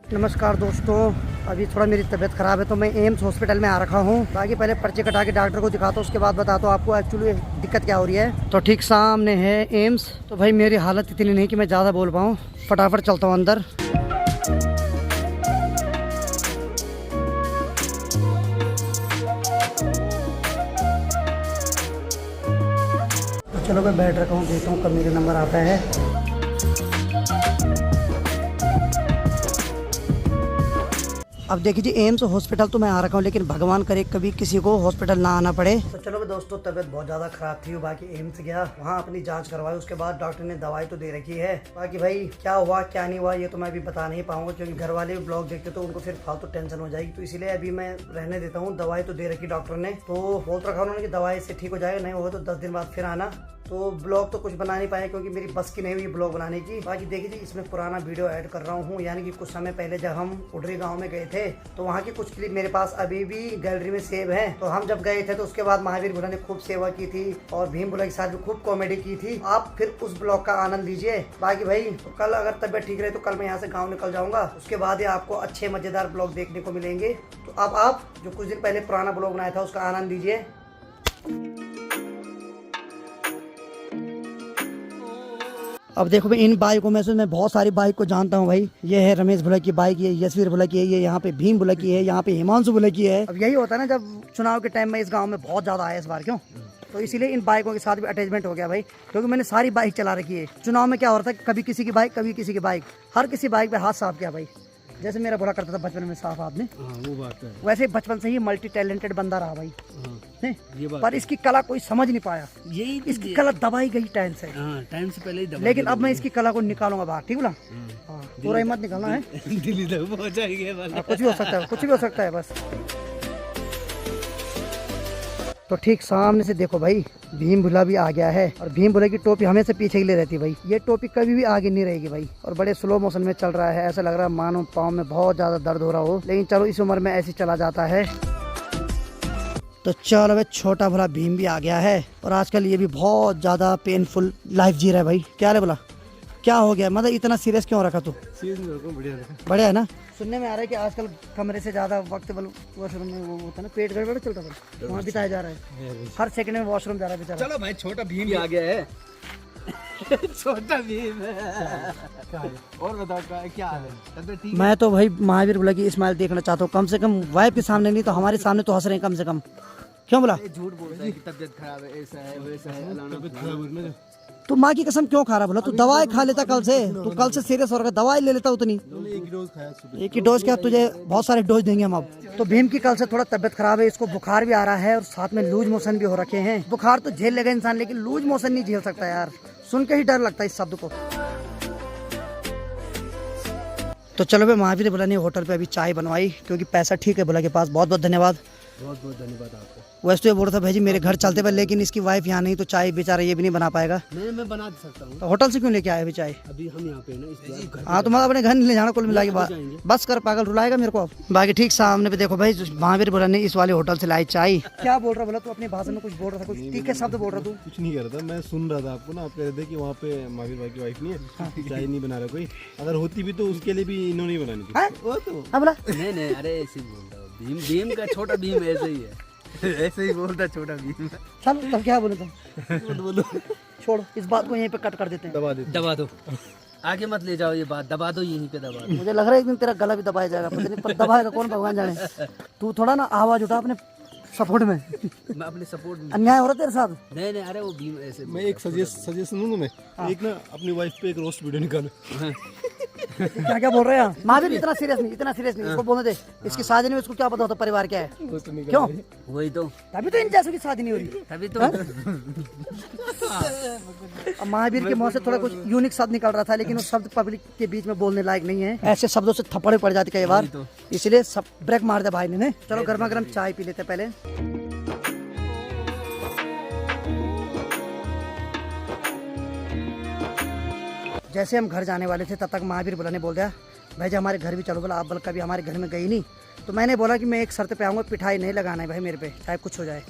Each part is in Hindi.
नमस्कार दोस्तों, अभी थोड़ा मेरी तबीयत ख़राब है तो मैं एम्स हॉस्पिटल में आ रखा हूँ। बाकी पहले पर्चे कटा के डॉक्टर को दिखाता हूँ, उसके बाद बताता हूँ आपको एक्चुअली दिक्कत क्या हो रही है। तो ठीक सामने है एम्स। तो भाई मेरी हालत इतनी नहीं कि मैं ज़्यादा बोल पाऊँ, फटाफट चलता हूँ अंदर। तो चलो मैं बैठ रखा हूँ, देखता हूँ कब मेरा नंबर आता है। अब देखिए जी, एम्स हॉस्पिटल तो मैं आ रखा हूँ, लेकिन भगवान करे कभी किसी को हॉस्पिटल ना आना पड़े। तो चलो भाई दोस्तों, तबीयत बहुत ज़्यादा खराब थी, बाकी एम्स गया, वहाँ अपनी जांच करवाई, उसके बाद डॉक्टर ने दवाई तो दे रखी है। बाकी भाई क्या हुआ क्या नहीं हुआ ये तो मैं अभी बता नहीं पाऊंगा, क्योंकि घर वाले भी ब्लॉग देखते तो उनको फिर फालतू टेंशन हो जाएगी। तो इसीलिए अभी मैं रहने देता हूँ। दवाई तो दे रखी डॉक्टर ने, तो बोल रखा उन्होंने कि दवाई से ठीक हो जाएगा, नहीं होगा तो 10 दिन बाद फिर आना। तो ब्लॉग तो कुछ बना नहीं पाया क्योंकि मेरी बस की नहीं हुई ब्लॉग बनाने की। बाकी देखिए जी, इसमें पुराना वीडियो ऐड कर रहा हूँ, यानी कि कुछ समय पहले जब हम उडरी गांव में गए थे तो वहाँ की कुछ क्लिप मेरे पास अभी भी गैलरी में सेव है। तो हम जब गए थे तो उसके बाद महावीर भोला ने खूब सेवा की थी और भीम भोला के साथ भी खूब कॉमेडी की थी। आप फिर उस ब्लॉग का आनंद लीजिए। बाकी भाई तो कल अगर तबियत ठीक रहे तो कल मैं यहाँ से गाँव निकल जाऊंगा, उसके बाद ही आपको अच्छे मजेदार ब्लॉग देखने को मिलेंगे। तो अब आप जो कुछ दिन पहले पुराना ब्लॉग बनाया था उसका आनंद लीजिए। अब देखो भाई, इन बाइकों में से मैं बहुत सारी बाइक को जानता हूँ भाई। ये है रमेश भोला की बाइक, ये यशवीर भोला की है, ये यहाँ पे भीम भोला की है, यहाँ पे हिमांशु भोला की है। अब यही होता है ना, जब चुनाव के टाइम में इस गांव में बहुत ज़्यादा आया इस बार, क्यों तो इसीलिए इन बाइकों के साथ भी अटैचमेंट हो गया भाई, क्योंकि मैंने सारी बाइक चला रखी है। चुनाव में क्या हो रहा था, कभी किसी की बाइक कभी किसी की बाइक, हर किसी बाइक पे हाथ साफ किया भाई, जैसे मेरा भोला करता था बचपन में साफ आपने। वो बात है। वैसे बचपन से ही मल्टी टैलेंटेड बंदा रहा भाई। ये बात पर इसकी कला कोई समझ नहीं पाया, यही इसकी कला दबाई गई टाइम से। टाइम से पहले ही दबा, लेकिन अब मैं इसकी कला को निकालूंगा बाहर, ठीक बोला? पूरा हिम्मत निकालना है। दिल्ली तक पहुंचाएंगे। कुछ भी हो सकता है, कुछ भी हो सकता है बस। तो ठीक सामने से देखो भाई, भीम भोला भी आ गया है। और भीम भोला की टोपी हमेशा पीछे के लिए रहती है भाई, ये टोपी कभी भी आगे नहीं रहेगी भाई। और बड़े स्लो मोशन में चल रहा है, ऐसा लग रहा है मानो पाँव में बहुत ज्यादा दर्द हो रहा हो, लेकिन चलो इस उम्र में ऐसे चला जाता है। तो चलो भाई, छोटा भोला भीम भी आ गया है। और आजकल ये भी बहुत ज्यादा पेनफुल लाइफ जी रहा है भाई। क्या रे बोला, क्या हो गया, मतलब इतना सीरियस क्यों रखा तू? बढ़िया है ना। सुनने में आ रहा है कि आजकल कमरे से ज्यादा वक्त वॉशरूम में वो होता है ना, पेट गड़बड़ चलता है, वहाँ बिताया जा रहा है, हर सेकंड में वॉशरूम जा रहा है बेचारा। चलो भाई, छोटा भीम आ गया है। छोटा भीम और बताओ क्या हाल है? मैं तो भाई महावीर भोला की स्माइल देखना चाहता हूँ, कम से कम वाइफ के सामने नहीं तो हमारे सामने तो हंस रहे हैं कम से कम। क्यों बोला? झूठ बोलता है कि तबीयत खराब है, ऐसा है वैसा है। तू माँ की कसम क्यों खा रहा? बोला तू दवाई खा लेता कल से, तू कल से सीरियस हो रहा है, दवाई ले लेता उतनी। एक ही डोज क्या, तुझे बहुत सारे डोज देंगे हम अब। तो भीम की कल से थोड़ा तबीयत खराब है, इसको बुखार भी आ रहा है और साथ में लूज मोशन भी हो रखे हैं। बुखार तो झेल लेगा इंसान, लेकिन लूज मोशन नहीं झेल सकता यार, सुन के ही डर लगता है इस शब्द को। तो चलो भाई, महावीर भोला ने होटल पे अभी चाय बनवाई, क्योंकि पैसा ठीक है भोला के पास। बहुत बहुत धन्यवाद। बहुत बहुत धन्यवाद आपको। वैसे तो ये बोल रहा था भाई जी मेरे घर चलते पर, लेकिन इसकी वाइफ यहाँ नहीं तो चाय बेचारा ये भी नहीं बना पाएगा। मैं बना सकता हूँ। तो होटल से क्यों लेके आए अभी चाय? अभी हम यहाँ पे ना इस बार। हाँ तो मैं अपने घर नहीं ले जाना, कुल मिला के बाद बस कर, पागल रुलाएगा मेरे को अब। बाकी ठीक सामने पे देखो भाई, महावीर भोला ने इस वाले होटल से लाई चाय। क्या बोल रहा बोला तू? अपनी भाषा में कुछ बोल रहा था, कुछ तीखे शब्द बोल रहा तू? कुछ नहीं कर रहा था, मैं सुन रहा था आपको ना, आप कह रहे थे कि वहाँ पे महावीर भाई की वाइफ नहीं है, चाय नहीं बना रहा कोई, अगर होती भी तो उसके लिए भी इन्होंने ही बनानी थी। वो तो बोला नहीं, अरे ऐसे ही बोल रहा हूँ, भीम का छोटा भीम ऐसे ही है। ऐसे ही बोलता छोटा भीम। चल तब क्या बोले तुम? बोलो छोड़ो, इस बात को यहीं पे कट कर देते हैं। दबा दो, आगे मत ले जाओ ये बात, दबा दो, यहीं पे दबा दो। मुझे लग रहा है एक दिन तेरा गला भी दबाया जाएगा, पता नहीं पर दबाएगा कौन भगवान जाने। तू थोड़ा ना आवाज उठा अपने सपोर्ट में। मैं अपने सपोर्ट में। अन्याय हो रहा तेरे साथ। नहीं, अरे वो भीम ऐसे। मैं एक सजेशन दूँ मैं, एक ना अपनी वाइफ पे एक रोस्ट वीडियो निकालो। क्या क्या बोल रहे हैं? महावीर इतना सीरियस नहीं, इसको बोलने दे। इसकी शादी नहीं, इसको क्या पता होता परिवार क्या है? क्यों? वही तो, तभी तो इन जैसों की शादी नहीं हो रही। तभी तो। अब महावीर के मुंह से थोड़ा कुछ यूनिक शब्द निकल रहा था, लेकिन उस शब्द पब्लिक के बीच में बोलने लायक नहीं है। ऐसे शब्दों से थप्पड़े पड़ जाते कई बार, इसलिए सब ब्रेक मार दे भाई ने। चलो गर्मा गर्म चाय पी लेते पहले। जैसे हम घर जाने वाले थे तब तक महावीर भोला ने बोल दिया भाई जी हमारे घर भी चलो। बोला आप बोल कभी हमारे घर में गई नहीं। तो मैंने बोला कि मैं एक शर्त पे आऊँगा, पिठाई नहीं लगाना है भाई मेरे पे, चाहे कुछ हो जाए।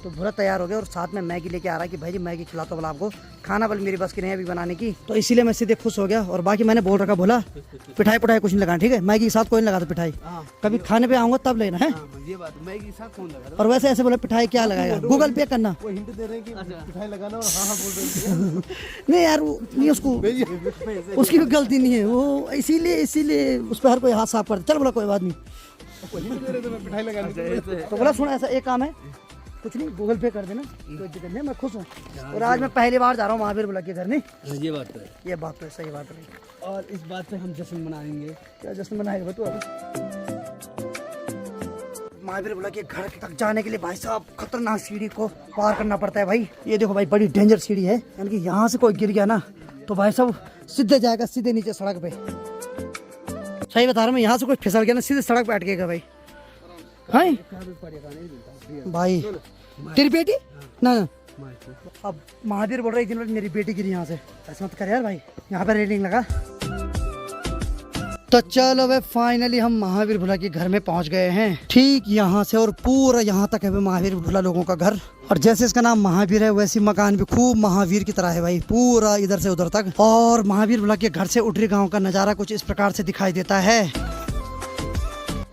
तो भूरा तैयार हो गया और साथ में मैगी लेके आ रहा है कि भाई जी मैगी खिलाता बोला आपको, खाना बल मेरी बस की नहीं है अभी बनाने की, तो इसीलिए मैं सीधे खुश हो गया। और बाकी मैंने बोल रखा बोला पिठाई पुठाई कुछ नहीं लगाना, ठीक है, मैगी के साथ कोई नहीं लगाता पिठाई, कभी खाने पे आऊंगा तब लेना है। ये बात मैगी के साथ कौन लगा और वैसे ऐसे बोला पिठाई क्या लगाएगा, गूगल पे करना। वो हिंट दे रहे हैं कि मिठाई लगाना और हाँ बोल रहे हैं। नहीं यार वो नहीं, उसको उसकी भी गलती नहीं है, वो इसीलिए उस पर हर कोई हाथ साफ करता। चल बोला कोई बात नहीं, मिठाई लगाने तो बोला सुना ऐसा एक काम है, कुछ नहीं गूगल पे कर देना, कोई दिक्कत नहीं, मैं खुश हूँ। और आज मैं पहली बार जा रहा हूँ महावीर बुला के घर नहीं, ये बात तो है। ये बात तो है, सही बात है। और इस बात पे हम जश्न मनाएंगे। क्या जश्न मनाएगा तू अभी? महावीर बुला के घर तक जाने के लिए भाई साहब खतरनाक सीढ़ी को पार करना पड़ता है भाई। ये देखो भाई बड़ी डेंजर सीढ़ी है, यानी कि यहाँ से कोई गिर गया ना तो भाई साहब सीधे जाएगा सीधे नीचे सड़क पे। सही बता रहा हूँ, यहाँ से कोई फिसल गया ना सीधे सड़क पे अटकेगा भाई। हाँ भाई तेरी बेटी ना, अब महावीर बोल रही थी मेरी बेटी गिरी यहाँ से, ऐसा मत कर यार भाई, यहाँ पे रेलिंग लगा। तो चलो वे फाइनली हम महावीर भुला के घर में पहुंच गए हैं, ठीक यहाँ से और पूरा यहाँ तक है महावीर भुला लोगों का घर। और जैसे इसका नाम महावीर है वैसी मकान भी खूब महावीर की तरह है भाई, पूरा इधर से उधर तक। और महावीर भुला के घर से उडरी गांव का नजारा कुछ इस प्रकार से दिखाई देता है।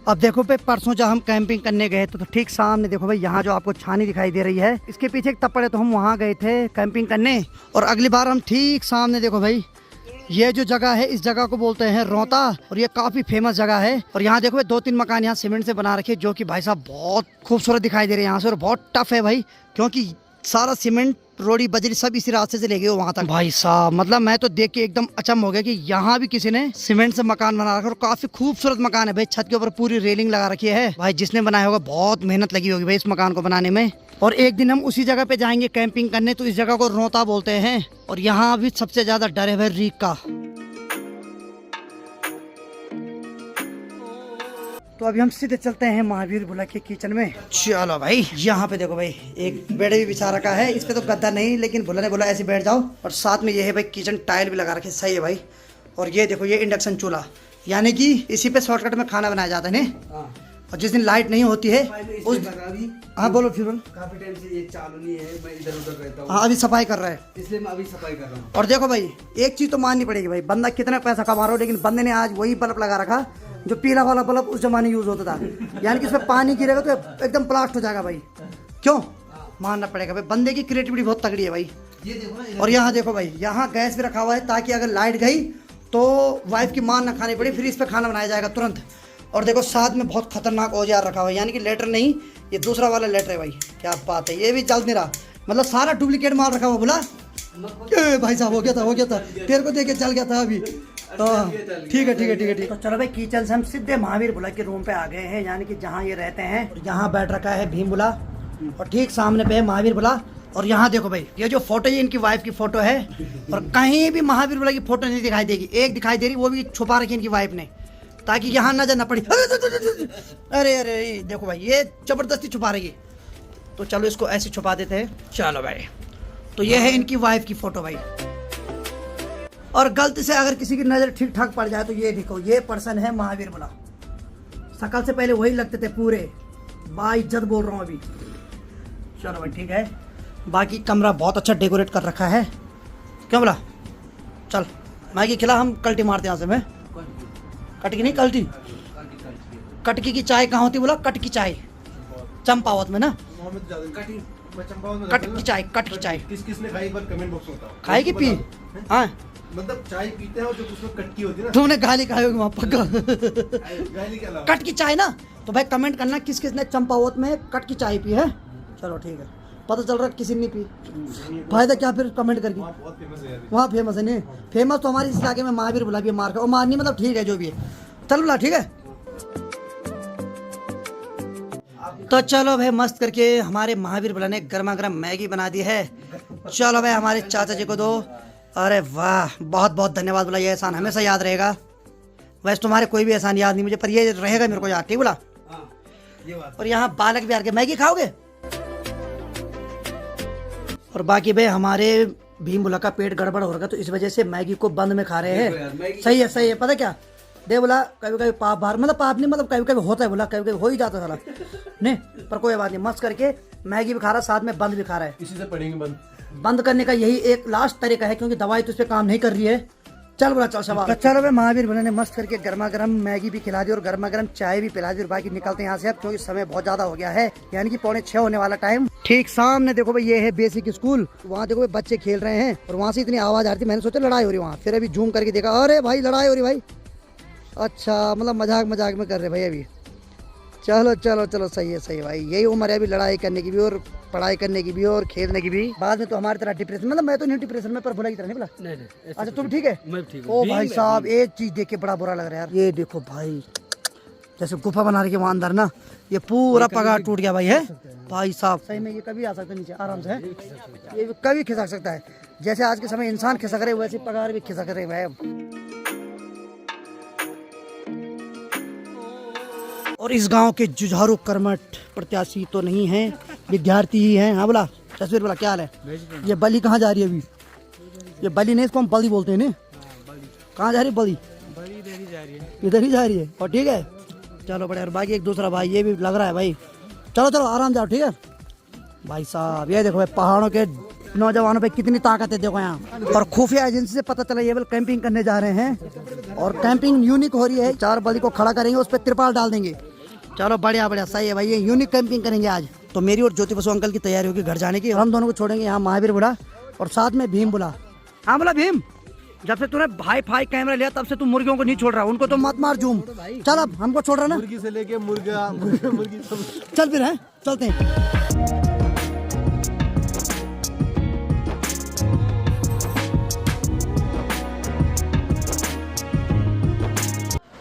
अब देखो भाई परसों जब हम कैंपिंग करने गए तो ठीक सामने देखो भाई यहाँ जो आपको छानी दिखाई दे रही है इसके पीछे एक तप्पड़ है, तो हम वहाँ गए थे कैंपिंग करने। और अगली बार हम ठीक सामने देखो भाई ये जो जगह है इस जगह को बोलते हैं रोता, और ये काफी फेमस जगह है। और यहाँ देखो भाई 2-3 मकान यहाँ सीमेंट से बना रखे जो कि भाई साहब बहुत खूबसूरत दिखाई दे रहे हैं यहाँ से, और बहुत टफ है भाई क्योंकि सारा सीमेंट रोड़ी बजरी सब इसी रास्ते से ले गए वहां तक। भाई साहब मतलब मैं तो देख के एकदम अचंभ हो गया कि यहाँ भी किसी ने सीमेंट से मकान बना रखा, और काफी खूबसूरत मकान है भाई। छत के ऊपर पूरी रेलिंग लगा रखी है भाई, जिसने बनाया होगा बहुत मेहनत लगी होगी भाई इस मकान को बनाने में। और एक दिन हम उसी जगह पे जाएंगे कैंपिंग करने, तो इस जगह को रोता बोलते हैं। और यहाँ भी सबसे ज्यादा डर है भाई रीक का। तो अभी हम सीधे चलते हैं महावीर भुला के किचन में। चलो भाई यहाँ पे देखो भाई एक बेड भी बिछा रखा है, इस पे तो गद्दा नहीं लेकिन भुला ने बोला ऐसे बैठ जाओ। और साथ में ये है भाई किचन टाइल भी लगा रखे, सही है भाई। और ये देखो ये इंडक्शन चूल्हा, यानी कि इसी पे शॉर्टकट में खाना बनाया जाता है ना। और जिस दिन लाइट नहीं होती है उस हाँ बोलो फिर बोलो। काफी टाइम से ये चालू नहीं है, मैं इधर उधर रहता हूँ। हाँ अभी सफाई कर रहा है, इसलिए मैं अभी सफाई कर रहा हूँ। और देखो भाई एक चीज तो माननी पड़ेगी भाई, बंदा कितना पैसा कमा रहा हो लेकिन बंदे ने आज वही बल्ब लगा रखा जो पीला वाला बल्ब उस जमाने यूज होता था, यानी कि इसमें पानी गिरेगा तो एकदम ब्लास्ट हो जाएगा भाई। क्यों मानना पड़ेगा भाई, बंदे की क्रिएटिविटी बहुत तगड़ी है भाई। ये देखो ना, और यहाँ देखो भाई यहाँ गैस भी रखा हुआ है ताकि अगर लाइट गई तो वाइफ की मान ना खानी पड़े, फिर इस पर खाना बनाया जाएगा तुरंत। और देखो साथ में बहुत खतरनाक औजार रखा हुआ है, यानी कि लेटर नहीं ये दूसरा वाला लेटर है भाई। क्या बात है, ये भी चल नहीं रहा, मतलब सारा डुप्लीकेट माल रखा हुआ। बोला भाई साहब हो गया था तेरे को देख के चल गया था अभी। ठीक है। तो चलो भाई किचन से हम सीधे महावीर भुला के रूम पे आ गए हैं, यानी कि जहाँ ये रहते हैं। यहाँ बैठ रखा है भीम भुला और ठीक सामने पे है महावीर भुला। और यहाँ देखो भाई ये जो फोटो है इनकी वाइफ की फोटो है, और कहीं भी महावीर भुला की फोटो नहीं दिखाई देगी, एक दिखाई दे रही वो भी छुपा रखी इनकी वाइफ ने ताकि यहाँ नजर न पड़ी। अरे देखो भाई ये जबरदस्ती छुपा रही है, तो चलो इसको ऐसे छुपा देते हैं। चलो भाई तो ये है इनकी वाइफ की फोटो भाई। और गलती से अगर किसी की नजर ठीक ठाक पड़ जाए तो ये देखो ये पर्सन है महावीर भुला, शकल से पहले वही लगते थे पूरे, बाइज्जत बोल रहा हूँ अभी। चलो भाई ठीक है, बाकी कमरा बहुत अच्छा डेकोरेट कर रखा है। क्यों बोला चल मैगी खिला, हम कल्टी मारते हैं यहाँ से। मैं कटकी नहीं कल्टी, कटकी की चाय कहाँ होती बोला, कट की चाय चंपावत में ना, कट की चाय किसने खाई एक बार कमेंट बॉक्स में बताओ। खाई की पी? हाँ मतलब चाय पीते हैं और जो उसमें कटकी होती है ना, तुमने गाली खाई होगी वहाँ पक्का। गाली के अलावा कट की चाय ना, तो भाई कमेंट करना किस किसने चंपावत में कट की चाय पी है। चलो ठीक है, पता चल रहा है किसी ने पी, फायदा क्या फिर कमेंट करके। बहुत फेमस है यार, वहाँ फेमस है नहीं, फेमस तो हमारे इस इलाके में महावीर भुला भी मार का, मारनी मतलब ठीक है जो भी है। चल बोला ठीक है। तो चलो भाई मस्त करके हमारे महावीर भुला ने गर्मा गर्म मैगी बना दी है। चलो भाई हमारे चाचा जी को दो। अरे वाह बहुत बहुत धन्यवाद बोला, ये एहसान हमेशा याद रहेगा। वैसे तुम्हारे कोई भी एहसान याद नहीं मुझे, पर ये रहेगा मेरे को याद, ठीक बोला। ये बात। और यहाँ बालक भी आ गए, मैगी खाओगे? और बाकी भाई हमारे भीम भुला का पेट गड़बड़ हो रहा तो इस वजह से मैगी को बंद में खा रहे हैं। सही है पता क्या, दे बोला कभी कभी पाप बाहर, मतलब पाप नहीं, मतलब कभी कभी होता है, बोला कभी कभी हो ही जाता है साला नहीं, पर कोई बात नहीं, मस्त करके मैगी भी खा रहा है, साथ में बंद भी खा रहा है। इसी से पढ़ेंगे बंद। बंद करने का यही एक लास्ट तरीका है, क्योंकि दवाई तो इस पे काम नहीं कर रही है। चल बोला चल शाबाश। चलो भाई महावीर बोले ने मस्त करके गर्मा गर्म मैगी भी खिला दी और गर्मा गर्म चाय भी पिला दी और बाकी निकलते हैं यहाँ से अब, क्योंकि समय बहुत ज्यादा हो गया है, यानी कि 5:45 होने वाला टाइम। ठीक सामने देखो भाई ये है बेसिक स्कूल, वहाँ देखो भाई बच्चे खेल रहे हैं और वहाँ से इतनी आवाज आ रही थी, मैंने सोचा लड़ाई हो रही वहाँ, फिर अभी जूम करके देखा, अरे भाई लड़ाई हो रही भाई। अच्छा मतलब मजाक मजाक में कर रहे भाई अभी। चलो चलो चलो सही है भाई, यही उम्र है अभी लड़ाई करने की भी और पढ़ाई करने की भी और खेलने की भी। बाद में तो हमारी तरह डिप्रेशन, मतलब मैं तो नहीं डिप्रेशन में, पर भुला की तरह नहीं बोला। नहीं अच्छा तुम ठीक है? मैं ठीक ओ भाई साहब एक चीज देख के बड़ा बुरा लग रहा है यार, ये देखो भाई जैसे गुफा बना रही है वहाँ अंदर ना, ये पूरा पगार टूट गया भाई है भाई साहब। सही में ये कभी आ सकता है नीचे आराम से है, ये कभी खिसक सकता है, जैसे आज के समय इंसान खिसक रहे वैसे पगार भी खिसक रहे भाई। और इस गांव के जुझारू कर्मठ प्रत्याशी तो नहीं हैं, विद्यार्थी ही हैं। हाँ बोला तस्वीर बोला क्या हाल है? ये बलि कहाँ जा रही है अभी? ये बलि नहीं, इसको हम बलि बोलते हैं ना। कहाँ जा रही है बलि? इधर ही जा रही है और ठीक है चलो बढ़िया। और बाकी एक दूसरा भाई ये भी लग रहा है भाई, चलो चलो आराम जाओ ठीक है भाई साहब। ये देखो भाई पहाड़ों के नौजवानों पे कितनी ताकत है देखो यहाँ। और खुफिया एजेंसी से पता चला ये बल कैंपिंग करने जा रहे हैं और कैंपिंग यूनिक हो रही है, 4 बलि को खड़ा करेंगे, उस पर तिरपाल डाल देंगे। चलो बढ़िया बढ़िया सही है भाई, ये यूनिक कैंपिंग करेंगे आज। तो मेरी और ज्योति बसु अंकल की तैयारी होगी घर जाने की, हम दोनों को छोड़ेंगे यहाँ महावीर बुला और साथ में भीम बुला। हाँ बोला भीम, जब से तूने भाई फाई कैमरा लिया तब से तू मुर्गियों को नहीं छोड़ रहा, उनको तो मत मार जूम। चल अब हमको छोड़ रहा ना, मुर्गी से लेके मुर्गी सब। चल फिर है चलते हैं।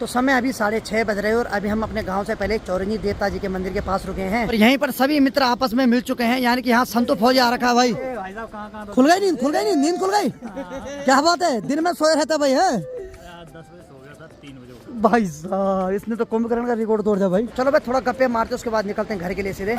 तो समय अभी 6:30 बज रहे हैं और अभी हम अपने गांव से पहले चौरंगी देवता जी के मंदिर के पास रुके हैं और यहीं पर सभी मित्र आपस में मिल चुके हैं, यानी कि यहाँ संतो फौजी आ रखा है भाई। खुल गई नींद, खुल गई नींद, नींद खुल गई। क्या बात है, दिन में सोए रहता भाई है? 10 बजे सो गया था, 3 बजे भाई साहब इसने तो कुंभकर्ण का रिकॉर्ड तोड़ दिया भाई। चलो भाई थोड़ा गप्पे मारते उसके बाद निकलते हैं घर के लिए सीधे।